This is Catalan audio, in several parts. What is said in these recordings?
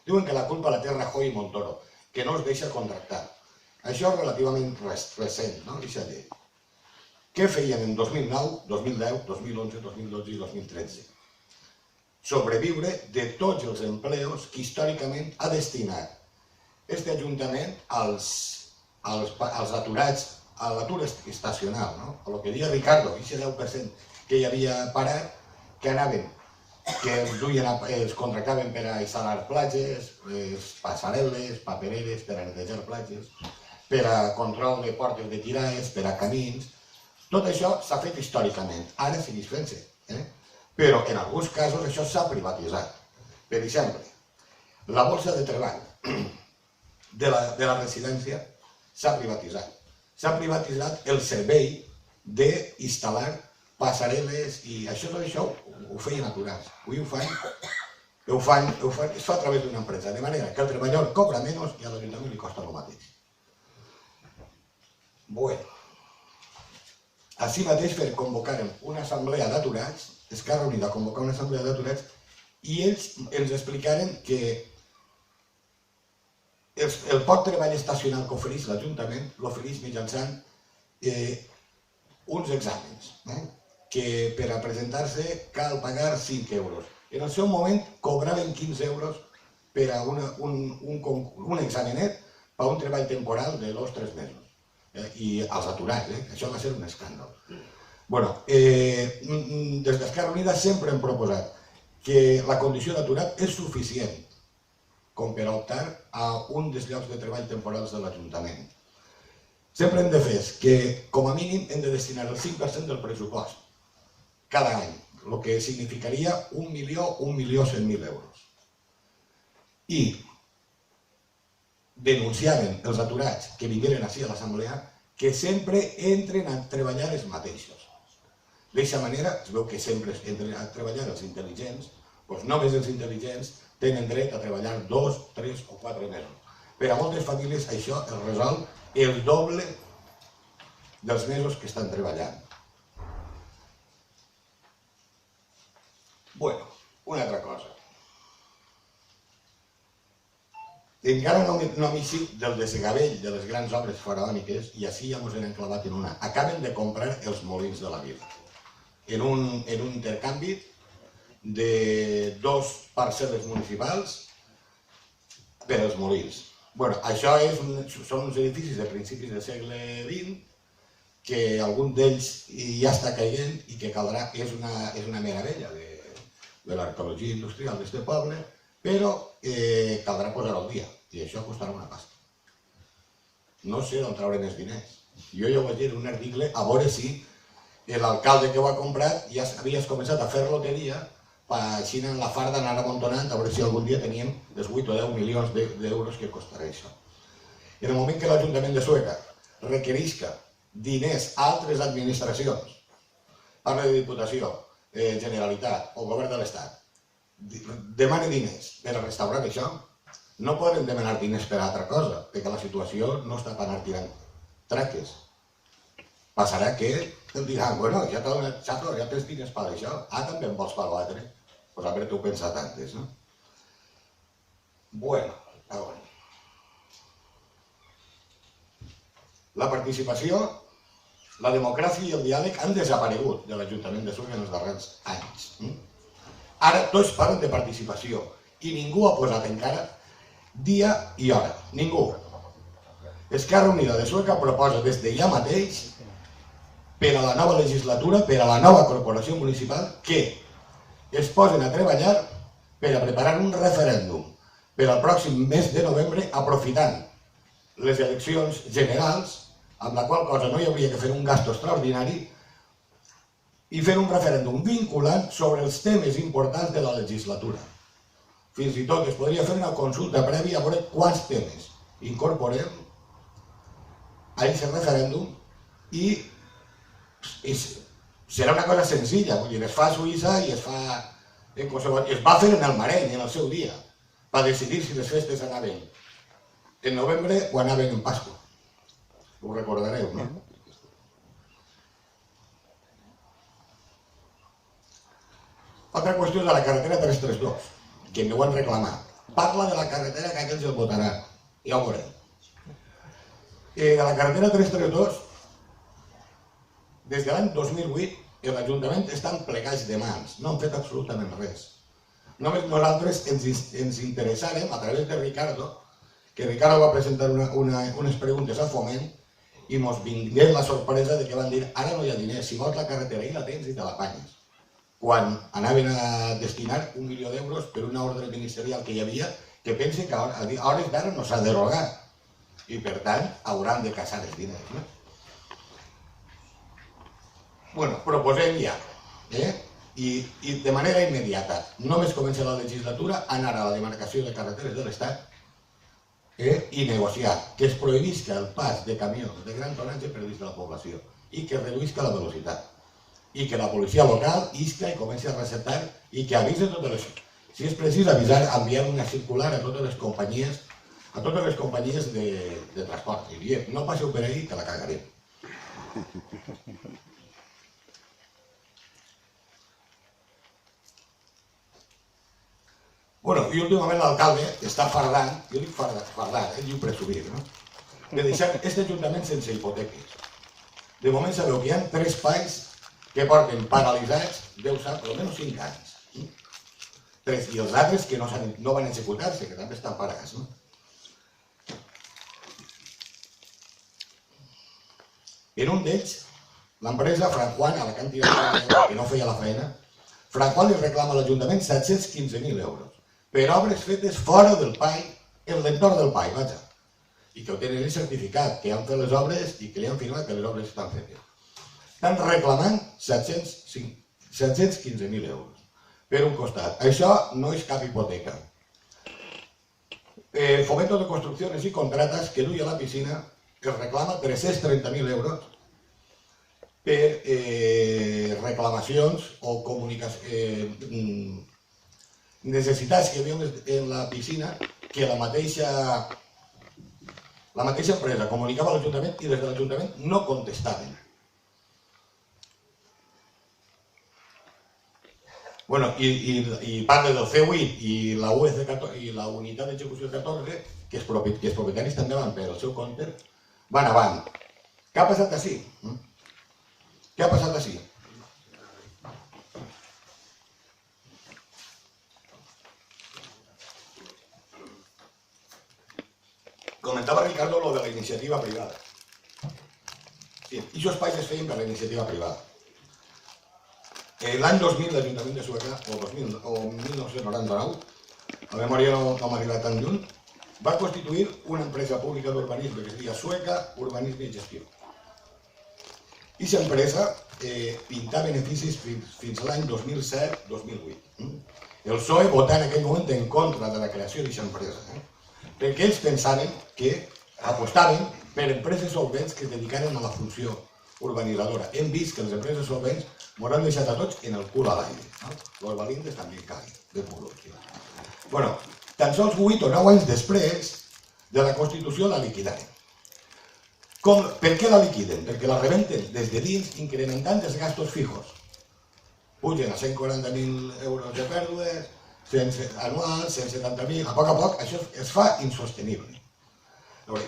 Diuen que la culpa la té Rajoy i Montoro, que no els deixa contractar. Això és relativament recent, no? Aquesta llei. Què feien en 2009, 2010, 2011, 2012 i 2013? Sobreviure de tots els empleos que històricament ha destinat aquest Ajuntament als aturats, a l'atur estacional, no? A el que deia Ricardo, aquest 10% que hi havia parat, que anaven, que els contractaven per a instal·lar platges, passarel·les, papereres, per a netejar platges, per a control de portes de tirades, per a camins. Tot això s'ha fet històricament, ara segueix fent-se. Però en alguns casos això s'ha privatitzat. Per exemple, la borsa de treball de la residència s'ha privatitzat. S'ha privatitzat el servei d'instal·lar passarel·les i això ho feien aturats. Avui es fa a través d'una empresa, de manera que el treballador cobra menys i a l'Ajuntament li costa el mateix. Bueno, així mateix convocaren una assemblea d'aturats, Esquerra Unida convocar una assemblea d'aturats i ells ens explicaren que el poc treball estacional que ofereix l'Ajuntament l'ofereix mitjançant uns exàmens, que per a presentar-se cal pagar 5 euros. En el seu moment cobraven 15 euros per a un examenet per a un treball temporal de 2 o 3 mesos. I als aturats, això va ser un escàndol. Des d'Esquerra Unida sempre hem proposat que la condició d'aturat és suficient com per optar a un dels llocs de treball temporals de l'Ajuntament. Sempre hem de fer que, com a mínim, hem de destinar el 5% del pressupost cada any, el que significaria 1.100.000 euros. I denunciaven els aturats que vingueren així a l'assemblea que sempre entren a treballar els mateixos. D'aquesta manera, es veu que sempre entren a treballar els intel·ligents, doncs només els intel·ligents tenen dret a treballar 2, 3 o 4 mesos. Per a moltes famílies això es resol el doble dels mesos que estan treballant. Bueno, una altra cosa. Encara no m'he eixit del desgavell de les grans obres faraòniques i així ja ens hem enclavat en una. Acaben de comprar els molins de la vila. En un intercanvi de 2 parcel·les municipals per als molins. Això són uns edificis de principis del segle XX que algun d'ells ja està caient i que caldrà, és una meravella de l'arqueologia industrial d'aquest poble, però caldrà posar-ho al dia i això costarà una pasta. No sé d'on trauran els diners. Jo ja ho vaig dir en un article a veure si l'alcalde que ho ha comprat ja havies començat a fer loteria així en la farda anar amuntonant a veure si algun dia teníem els 8 o 10 milions d'euros que costarà això. En el moment que l'Ajuntament de Sueca requerisca diners a altres administracions, parla de Diputació, Generalitat o Govern de l'Estat, demana diners per a restaurar això, no poden demanar diners per a altra cosa, perquè la situació no està per anar tirant traques. Passarà que em diran, bueno, ja tens diners per això, també en vols per l'altre. Doncs a veure, t'ho pensat antes, no? Bueno, la participació, la democràcia i el diàleg han desaparegut de l'Ajuntament de Sueca en els darrers anys. Ara tots parlen de participació i ningú ha posat encara dia i hora. Ningú. Esquerra Unida de Sueca proposa des de ja mateix per a la nova legislatura, per a la nova corporació municipal, que es posen a treballar per a preparar un referèndum per al pròxim mes de novembre, aprofitant les eleccions generals, amb la qual cosa no hi hauria que fer un gasto extraordinari, i fer un referèndum vinculant sobre els temes importants de la legislatura. Fins i tot es podria fer una consulta prèvia a veure quants temes incorporem a aquest referèndum i serà una cosa senzilla, vull dir, es fa a Suïssa i es va fer en el Mareny en el seu dia, per decidir si les festes anaven en novembre o anaven en Pasqua. Ho recordareu, no? Altra qüestió de la carretera 332, que m'ho han reclamat. parla de la carretera que aquells el votaran. Ja ho veurem. De la carretera 332, des de l'any 2008, l'Ajuntament estan plegats de mans, no han fet absolutament res. Només nosaltres ens interessàrem, a través de Ricardo, que Ricardo va presentar unes preguntes a Foment i ens vingué la sorpresa de que van dir ara no hi ha diners, si vols la carretera i la tens i te l'apanyes. Quan anaven a destinar 1 milió d'euros per una ordre ministerial que hi havia, que pensi que a hores d'ara no s'ha derogat i per tant hauran de caçar els diners. Bueno, proposem ja, i de manera immediata, només comença la legislatura, anar a la demarcació de carreteres de l'Estat i negociar que es prohibisca el pas de camions de gran tonatge per dins de la població i que reduïsca la velocitat i que la policia local isca i comenci a receptar i que avise totes les... Si és precís avisar, enviar una circular a totes les companyies de transport. I diem, no passeu per ahí que la cagarem. Bueno, i últimament l'alcalde està fardant, jo dic fardant, ell diu presumir, no? De deixar aquest ajuntament sense hipoteques. De moment sabeu que hi ha 3 pais que porten paralitzats, Déu sap, almenys 5 anys. 3, i els altres que no van executar-se, que també estan parats, no? En un d'ells, l'empresa Frank Juan, a la quantitat que no feia la feina, Frank Juan li reclama a l'Ajuntament 715.000 euros per obres fetes fora del PAI, en l'entorn del PAI, vaja. I que ho tenen el certificat, que han fet les obres i que li han firmat que les obres estan fetes. Estan reclamant 715.000 euros per un costat. Això no és cap hipoteca. Fomento de Construcciones i Contratas, que duia la piscina, que reclama 330.000 euros per reclamacions o necessitats que hi havia en la piscina que la mateixa empresa comunicava a l'Ajuntament i des de l'Ajuntament no contestaven. Bueno, i parla del C8 i la unitat d'execució 14, que els propietaris també van per el seu compte, van avant. Què ha passat així? Què ha passat així? Comentava Ricardo lo de la iniciativa privada. Sí, i aquests espais es feien per la iniciativa privada. L'any 2000 l'Ajuntament de Sueca, o 1999, la memòria no m'ha arribat tan lluny, va constituir una empresa pública d'urbanisme que es deia Sueca Urbanisme i Gestió. I aquesta empresa pintà beneficis fins a l'any 2007-2008. El PSOE votà en aquell moment en contra de la creació d'aquesta empresa, perquè ells pensaven que apostaven per empreses solvents que es dedicaren a la funció urbanitzadora. Hem vist que les empreses solvents ens han deixat a tots en el cul a l'aire. Los valientes també caen, de puro. Bueno, tan sols 8 o 9 anys després de la Constitució la liquidaren. Per què la liquiden? Perquè la rebenten des de dins incrementant els gastos fijos. Pugen a 140.000 euros de pèrdues anuals, 170.000, a poc això es fa insostenible.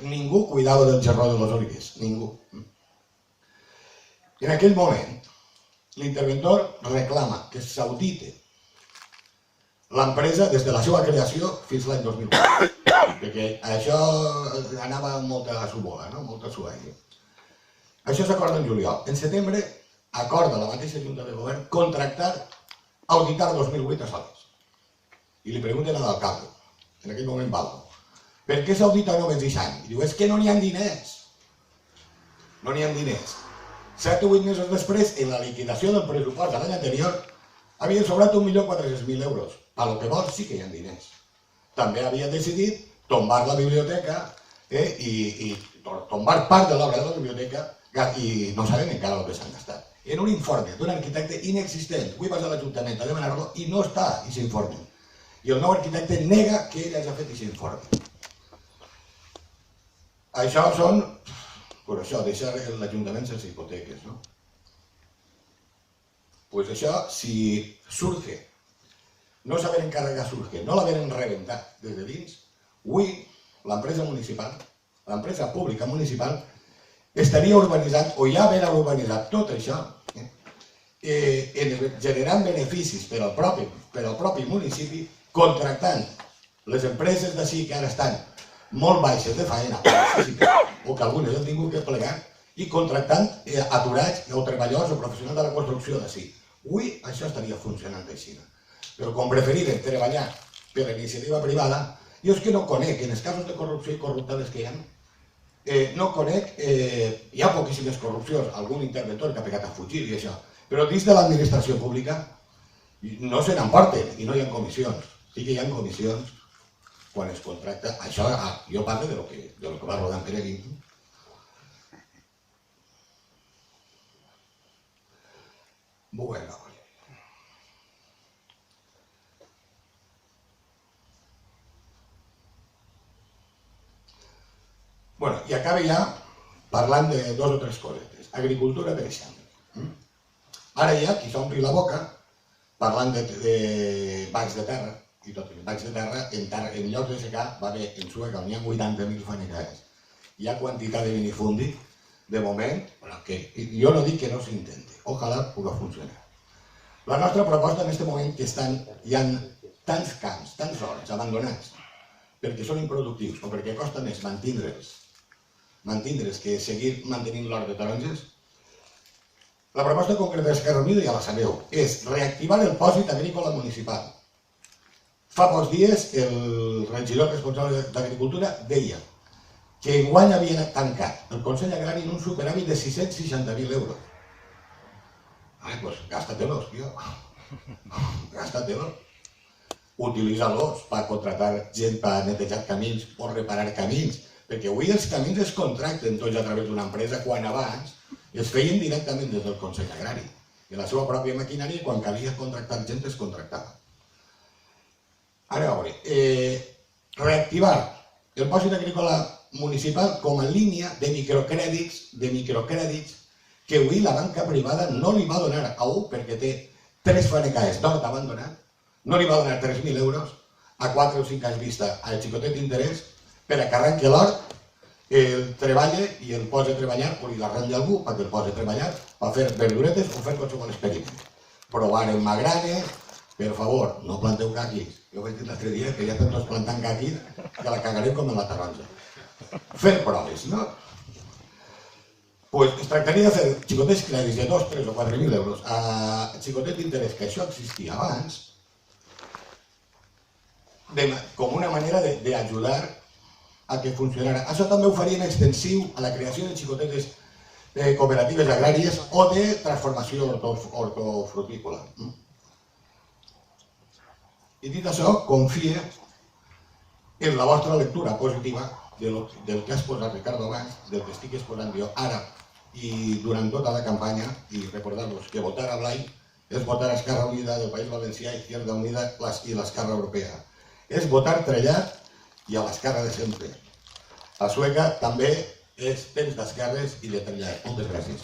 Ningú cuidava del gerró de les olives, ningú. En aquell moment, l'interventor reclama que s'audite l'empresa des de la seva creació fins l'any 2004, perquè això anava amb molta subola, molta suaire. Això s'acorda en juliol. En setembre acorda la mateixa Junta de Govern contractar auditar 2008 a Sales. I li pregunten a l'alcalde, en aquell moment Baldo, per què s'audita només aquest any? I diu, és que no n'hi ha diners. No n'hi ha diners. 7 o 8 mesos després, en la liquidació del pressupost de l'any anterior, havien sobrat 1.400.000 euros. Per lo que vol, sí que hi ha diners. També havia decidit tombar la biblioteca i tombar part de l'obra de la biblioteca i no sabem encara el que s'han gastat. En un informe d'un arquitecte inexistent, avui vas a l'Ajuntament a demanar-lo i no està aquest informe. I el nou arquitecte nega que ell hagi fet aquest informe. Això són, per això, deixar l'Ajuntament sense hipoteques, no? Pues això, si surge no s'haver encarregat Surge, no l'haver rebentat des de dins, avui l'empresa municipal, l'empresa pública municipal, estaria urbanitzant, o ja haver urbanitzat tot això, generant beneficis per al propi municipi, contractant les empreses d'ací que ara estan molt baixes de faena, o que algunes han tingut que plegar, i contractant aturats o treballadors o professionals de la construcció d'ací. Avui això estaria funcionant així. Però com preferiren treballar per la iniciativa privada, jo és que no conec, en els casos de corrupció i corruptades que hi ha, no conec, hi ha poquíssimes corrupcions, algun interventor que ha pegat a fugir i això, però dins de l'administració pública no se n'emporten i no hi ha comissions. Sí que hi ha comissions quan es contracta. Això, jo parlo de lo que va rodant Peregrín. Bueno. Bueno, i acaba ja parlant de dos o tres cosetes. Agricultura, per exemple. Ara ja, qui s'ompli la boca, parlant de bancs de terra, i tot, bancs de terra, en llocs de secar, va haver en Sueca, n'hi ha 80.000 fanecaes. Hi ha quantitat de minifundi, de moment, que jo no dic que no s'intenti, ojalà pugui funcionar. La nostra proposta en aquest moment que hi ha tants camps, tants horts abandonats, perquè són improductius o perquè costa més mantindre's que seguir mantenint l'hort de taronges. La proposta concreta d'Esquerra Unida, ja la sabeu, és reactivar el pòsit agrícola municipal. Fa pocs dies el regidor responsable d'Agricultura deia que enguany havia tancat el Consell Agrari en un superàvit de 660.000 euros. Pues gástatelos, tío. Gástatelos. Utilízalos per contratar gent per netejar camins o reparar camins, perquè avui els camins es contracten tots a través d'una empresa quan abans es feien directament des del Consell Agrari. I la seva pròpia maquinària, quan calia contractar gent, es contractava. Ara, a veure, reactivar el pòsit agrícola municipal com a línia de microcrèdits que avui la banca privada no li va donar a un perquè té 3 fanecaes d'hort abandonat, no li va donar 3.000 euros a 4 o 5 anys vista al xicotet d'interès per a que arrenqui l'hort, el treballa i el posa a treballar o li l'arrenca algú perquè el posa a treballar per fer verduretes o fer qualsevol experiment. Provar en magranes, per favor, no planteu caquis. Jo vaig dir l'altre dia que ja estem tots plantant caquis que la cagarem com en la taronja. Fer proves, no? Pues es tractaria de fer xicotets crèdits de 2, 3 o 4.000 euros a xicotet d'interès, que això existia abans, com una manera d'ajudar a que funcionara. Això també ho farien extensiu a la creació de xicotetes cooperatives agràries o de transformació hortofrutícola. I dit això, confie en la vostra lectura positiva del que has posat Ricardo abans, del que estic exposant jo ara i durant tota la campanya, i recordar-vos que votar a Blai és votar a Esquerra Unida del País Valencià, Izquierda Unida i l'Esquerra Europea. És votar trellat i a l'esquerra de sempre. A Sueca també és temps d'esquerres i de trellat. Moltes gràcies.